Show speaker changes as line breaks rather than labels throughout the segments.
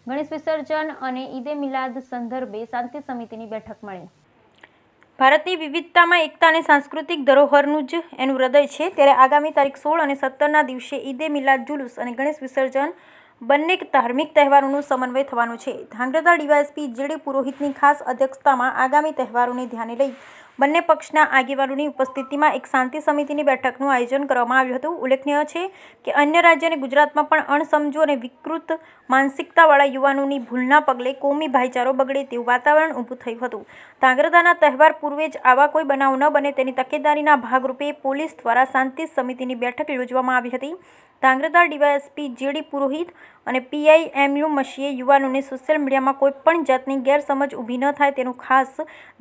ગણેશ વિસર્જન અને ઈદે મિલાદ સંદર્ભે શાંતિ સમિતિની બેઠક મળી।
ભારતની વિવિધતામાં એકતા અને સાંસ્કૃતિક ધરોહરનું જ એનું હૃદય છે, ત્યારે આગામી તારીખ 16 અને 17ના દિવસે ઈદે મિલાદ જુલુસ અને ગણેશ વિસર્જન બંને ધાર્મિક તહેવારોનું સમન્વય થવાનું છે। ધાંગ્રધા ડીવાયએસપી જે.ડી. પુરોહિતની ખાસ અધ્યક્ષતામાં આગામી તહેવારોને ધ્યાને લઈ બંને પક્ષના આગેવાનોની ઉપસ્થિતિમાં એક શાંતિ સમિતિની બેઠકનું આયોજન કરવામાં આવ્યું હતું। ઉલ્લેખનીય છે કે અન્ય રાજ્ય અને ગુજરાતમાં પણ અણસમજુ અને વિકૃત માનસિકતાવાળા યુવાનોની ભૂલના પગલે કોમી ભાઈચારો બગડે તેવું વાતાવરણ ઊભું થયું હતું। ધાંગ્રધાના તહેવાર પૂર્વે જ આવા કોઈ બનાવ ન બને તેની તકેદારીના ભાગરૂપે પોલીસ દ્વારા શાંતિ સમિતિની બેઠક યોજવામાં આવી હતી। ધાંગ્રધા ડીવાયએસપી જે.ડી. પુરોહિત અને પીઆઈ.એમ.યુ. મસીએ યુવાનોને સોશિયલ મીડિયામાં કોઈપણ જાતની ગેરસમજ ઊભી ન થાય તેનું ખાસ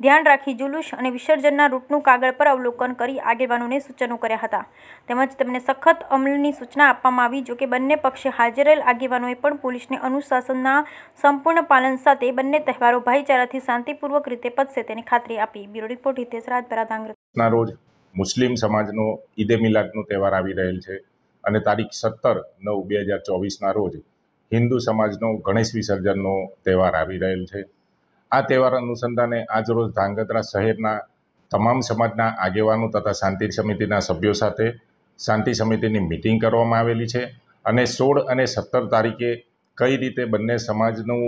ધ્યાન રાખી જુલુસ અને વિસર્જનના રૂટનું કાગળ પર અવલોકન કરી આગેવાનોને સૂચનો કર્યા હતા, તેમજ તેમને સખત અમલની સૂચના આપવામાં આવી। જોકે બંને પક્ષે હાજર રહેલ આગેવાનોએ પણ પોલીસને અનુશાસનના સંપૂર્ણ પાલન સાથે બંને તહેવારો ભાઈચારાથી શાંતિપૂર્વક રીતે પતશે તેની ખાતરી આપી। Bureau report Hitesh Rajpara, Dhrangadhra.
રોજ મુસ્લિમ સમાજનો ઈદે મિલાદનો તહેવાર આવી રહેલ છે અને તારીખ 17/9/2024ના રોજ હિન્દુ સમાજનો ગણેશ વિસર્જનનો તહેવાર આવી રહેલ છે। આ તહેવાર અનુસંધાને આજરોજ ધાંગધ્રા શહેરના તમામ સમાજના આગેવાનો તથા શાંતિ સમિતિના સભ્યો સાથે શાંતિ સમિતિની મિટિંગ કરવામાં આવેલી છે અને 16 અને 17 તારીખે કઈ રીતે બંને સમાજનું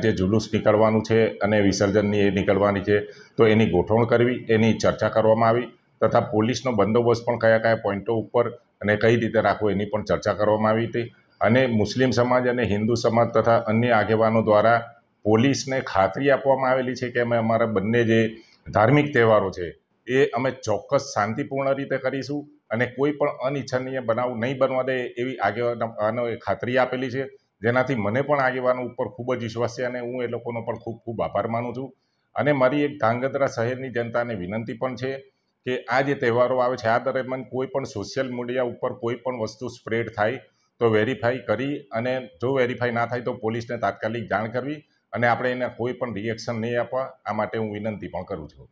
જે જુલુસ નીકળવાનું છે અને વિસર્જનની એ નીકળવાની છે તો એની ગોઠવણ કરવી, એની ચર્ચા કરવામાં આવી તથા પોલીસનો બંદોબસ્ત પણ કયા કયા પોઈન્ટો ઉપર અને કઈ રીતે રાખવો એની પણ ચર્ચા કરવામાં આવી હતી। અને મુસ્લિમ સમાજ અને હિન્દુ સમાજ તથા અન્ય આગેવાનો દ્વારા પોલીસને ખાતરી આપવામાં આવેલી છે કે અમે અમારા બંને જે ધાર્મિક તહેવારો છે એ અમે ચોક્કસ શાંતિપૂર્ણ રીતે કરીશું અને કોઈ પણ અનિચ્છનીય બનાવ નહીં બનવા દે એવી આગેવાનોએ ખાતરી આપેલી છે, જેનાથી મને પણ આગેવાનો ઉપર ખૂબ જ વિશ્વાસ છે અને હું એ લોકોનો પણ ખૂબ ખૂબ આભાર માનું છું। અને મારી એક ધાંગધ્રા શહેરની જનતાને વિનંતી પણ છે કે આ જે તહેવારો આવે છે આ દરમિયાન કોઈ પણ સોશિયલ મીડિયા ઉપર કોઈ પણ વસ્તુ સ્પ્રેડ થાય તો વેરીફાઈ કરી અને જો વેરીફાઈ ના થાય તો પોલીસને તાત્કાલિક જાણ કરવી અને આપણે એને કોઈ પણ રિએક્શન નહીં આપવા, આ માટે હું વિનંતી પણ કરું છું।